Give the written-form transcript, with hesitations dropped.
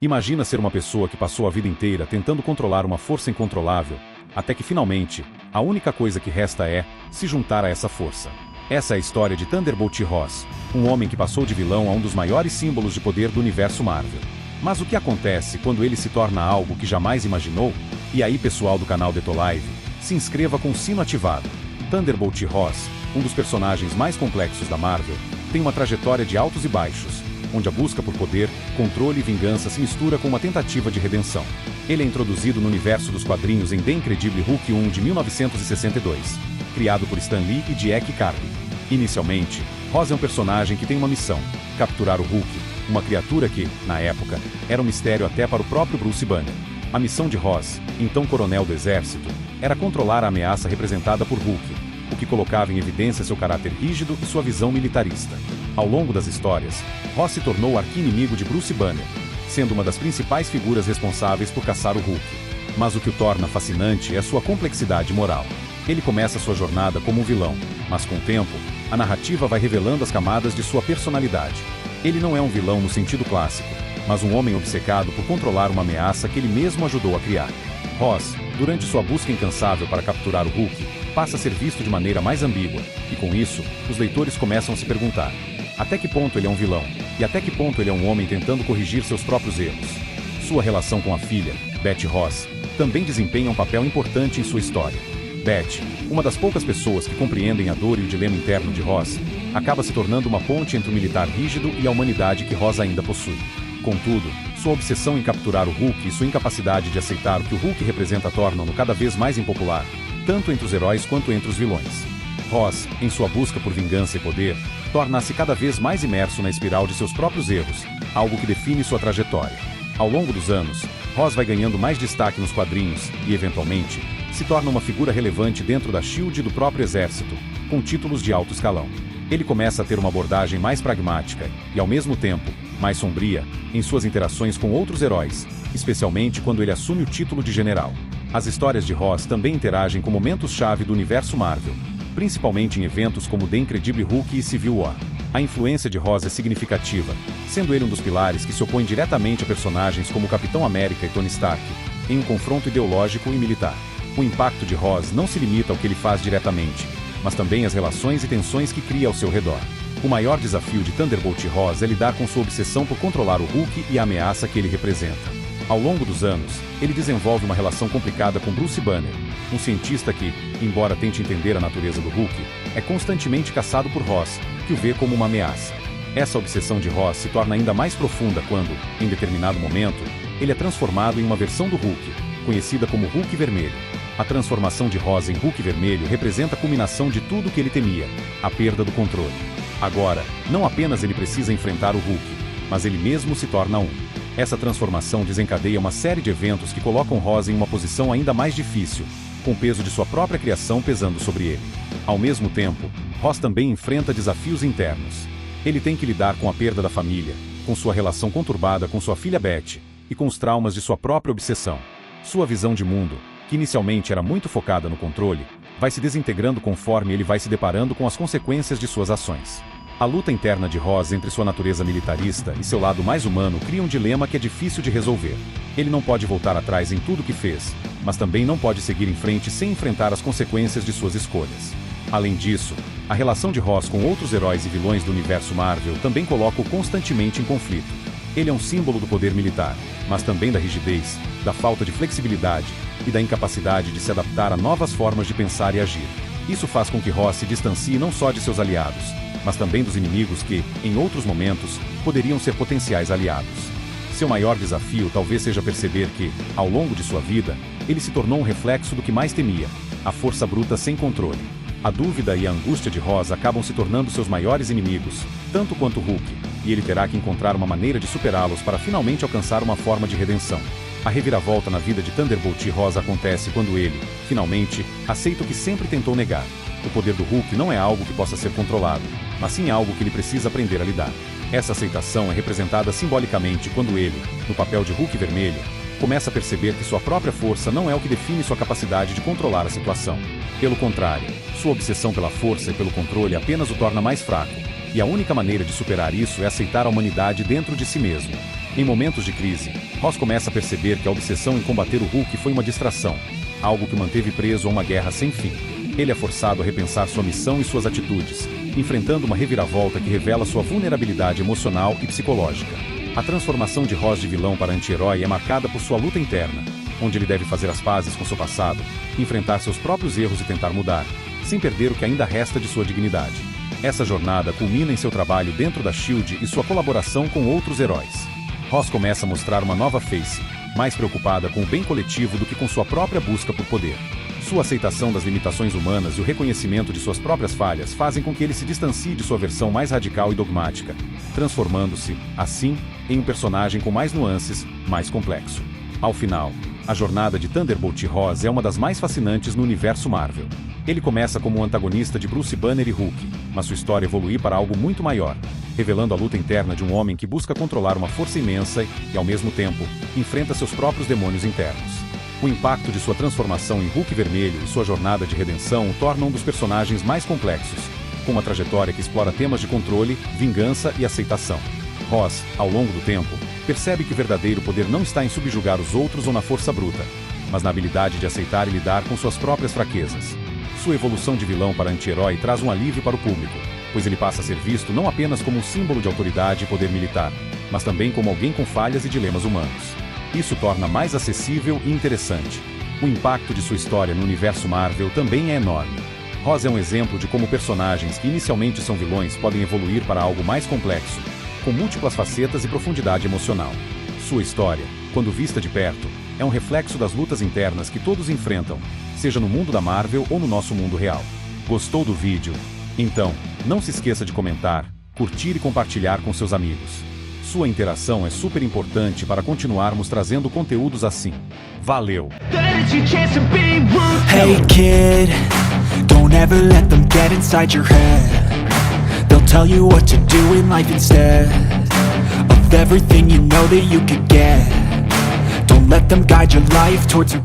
Imagina ser uma pessoa que passou a vida inteira tentando controlar uma força incontrolável, até que finalmente, a única coisa que resta é se juntar a essa força. Essa é a história de Thunderbolt Ross, um homem que passou de vilão a um dos maiores símbolos de poder do universo Marvel. Mas o que acontece quando ele se torna algo que jamais imaginou? E aí, pessoal do canal Detolive, se inscreva com o sino ativado. Thunderbolt Ross, um dos personagens mais complexos da Marvel, tem uma trajetória de altos e baixos, onde a busca por poder, controle e vingança se mistura com uma tentativa de redenção. Ele é introduzido no universo dos quadrinhos em The Incredible Hulk 1 de 1962, criado por Stan Lee e Jack Kirby. Inicialmente, Ross é um personagem que tem uma missão: capturar o Hulk, uma criatura que, na época, era um mistério até para o próprio Bruce Banner. A missão de Ross, então coronel do exército, era controlar a ameaça representada por Hulk, o que colocava em evidência seu caráter rígido e sua visão militarista. Ao longo das histórias, Ross se tornou o arqui-inimigo de Bruce Banner, sendo uma das principais figuras responsáveis por caçar o Hulk. Mas o que o torna fascinante é sua complexidade moral. Ele começa sua jornada como um vilão, mas com o tempo, a narrativa vai revelando as camadas de sua personalidade. Ele não é um vilão no sentido clássico, mas um homem obcecado por controlar uma ameaça que ele mesmo ajudou a criar. Ross, durante sua busca incansável para capturar o Hulk, passa a ser visto de maneira mais ambígua, e com isso, os leitores começam a se perguntar: até que ponto ele é um vilão? E até que ponto ele é um homem tentando corrigir seus próprios erros? Sua relação com a filha, Betty Ross, também desempenha um papel importante em sua história. Betty, uma das poucas pessoas que compreendem a dor e o dilema interno de Ross, acaba se tornando uma ponte entre o militar rígido e a humanidade que Ross ainda possui. Contudo, sua obsessão em capturar o Hulk e sua incapacidade de aceitar o que o Hulk representa tornam-no cada vez mais impopular, tanto entre os heróis quanto entre os vilões. Ross, em sua busca por vingança e poder, torna-se cada vez mais imerso na espiral de seus próprios erros, algo que define sua trajetória. Ao longo dos anos, Ross vai ganhando mais destaque nos quadrinhos e, eventualmente, se torna uma figura relevante dentro da SHIELD e do próprio exército, com títulos de alto escalão. Ele começa a ter uma abordagem mais pragmática e, ao mesmo tempo, mais sombria em suas interações com outros heróis, especialmente quando ele assume o título de general. As histórias de Ross também interagem com momentos-chave do universo Marvel, principalmente em eventos como The Incredible Hulk e Civil War. A influência de Ross é significativa, sendo ele um dos pilares que se opõe diretamente a personagens como Capitão América e Tony Stark, em um confronto ideológico e militar. O impacto de Ross não se limita ao que ele faz diretamente, mas também às relações e tensões que cria ao seu redor. O maior desafio de Thunderbolt Ross é lidar com sua obsessão por controlar o Hulk e a ameaça que ele representa. Ao longo dos anos, ele desenvolve uma relação complicada com Bruce Banner, um cientista que, embora tente entender a natureza do Hulk, é constantemente caçado por Ross, que o vê como uma ameaça. Essa obsessão de Ross se torna ainda mais profunda quando, em determinado momento, ele é transformado em uma versão do Hulk, conhecida como Hulk Vermelho. A transformação de Ross em Hulk Vermelho representa a culminação de tudo o que ele temia: a perda do controle. Agora, não apenas ele precisa enfrentar o Hulk, mas ele mesmo se torna um. Essa transformação desencadeia uma série de eventos que colocam Ross em uma posição ainda mais difícil, com o peso de sua própria criação pesando sobre ele. Ao mesmo tempo, Ross também enfrenta desafios internos. Ele tem que lidar com a perda da família, com sua relação conturbada com sua filha Betty, e com os traumas de sua própria obsessão. Sua visão de mundo, que inicialmente era muito focada no controle, vai se desintegrando conforme ele vai se deparando com as consequências de suas ações. A luta interna de Ross entre sua natureza militarista e seu lado mais humano cria um dilema que é difícil de resolver. Ele não pode voltar atrás em tudo que fez, mas também não pode seguir em frente sem enfrentar as consequências de suas escolhas. Além disso, a relação de Ross com outros heróis e vilões do universo Marvel também coloca-o constantemente em conflito. Ele é um símbolo do poder militar, mas também da rigidez, da falta de flexibilidade e da incapacidade de se adaptar a novas formas de pensar e agir. Isso faz com que Ross se distancie não só de seus aliados, mas também dos inimigos que, em outros momentos, poderiam ser potenciais aliados. Seu maior desafio talvez seja perceber que, ao longo de sua vida, ele se tornou um reflexo do que mais temia: a força bruta sem controle. A dúvida e a angústia de Ross acabam se tornando seus maiores inimigos, tanto quanto Hulk, e ele terá que encontrar uma maneira de superá-los para finalmente alcançar uma forma de redenção. A reviravolta na vida de Thunderbolt Ross acontece quando ele, finalmente, aceita o que sempre tentou negar. O poder do Hulk não é algo que possa ser controlado, mas sim algo que ele precisa aprender a lidar. Essa aceitação é representada simbolicamente quando ele, no papel de Hulk Vermelho, começa a perceber que sua própria força não é o que define sua capacidade de controlar a situação. Pelo contrário, sua obsessão pela força e pelo controle apenas o torna mais fraco, e a única maneira de superar isso é aceitar a humanidade dentro de si mesmo. Em momentos de crise, Ross começa a perceber que a obsessão em combater o Hulk foi uma distração, algo que o manteve preso a uma guerra sem fim. Ele é forçado a repensar sua missão e suas atitudes, enfrentando uma reviravolta que revela sua vulnerabilidade emocional e psicológica. A transformação de Ross de vilão para anti-herói é marcada por sua luta interna, onde ele deve fazer as pazes com seu passado, enfrentar seus próprios erros e tentar mudar, sem perder o que ainda resta de sua dignidade. Essa jornada culmina em seu trabalho dentro da SHIELD e sua colaboração com outros heróis. Ross começa a mostrar uma nova face, mais preocupada com o bem coletivo do que com sua própria busca por poder. Sua aceitação das limitações humanas e o reconhecimento de suas próprias falhas fazem com que ele se distancie de sua versão mais radical e dogmática, transformando-se, assim, em um personagem com mais nuances, mais complexo. Ao final, a jornada de Thunderbolt Ross é uma das mais fascinantes no universo Marvel. Ele começa como um antagonista de Bruce Banner e Hulk, mas sua história evolui para algo muito maior, revelando a luta interna de um homem que busca controlar uma força imensa e, ao mesmo tempo, enfrenta seus próprios demônios internos. O impacto de sua transformação em Hulk vermelho e sua jornada de redenção o tornam um dos personagens mais complexos, com uma trajetória que explora temas de controle, vingança e aceitação. Ross, ao longo do tempo, percebe que o verdadeiro poder não está em subjugar os outros ou na força bruta, mas na habilidade de aceitar e lidar com suas próprias fraquezas. Sua evolução de vilão para anti-herói traz um alívio para o público, pois ele passa a ser visto não apenas como um símbolo de autoridade e poder militar, mas também como alguém com falhas e dilemas humanos. Isso torna mais acessível e interessante. O impacto de sua história no universo Marvel também é enorme. Ross é um exemplo de como personagens que inicialmente são vilões podem evoluir para algo mais complexo, com múltiplas facetas e profundidade emocional. Sua história, quando vista de perto, é um reflexo das lutas internas que todos enfrentam, seja no mundo da Marvel ou no nosso mundo real. Gostou do vídeo? Então, não se esqueça de comentar, curtir e compartilhar com seus amigos. Sua interação é super importante para continuarmos trazendo conteúdos assim. Valeu! Hey kid, don't ever let them get inside your head. They'll tell you what to do in life instead of everything you know that you could get. Don't let them guide your life towards your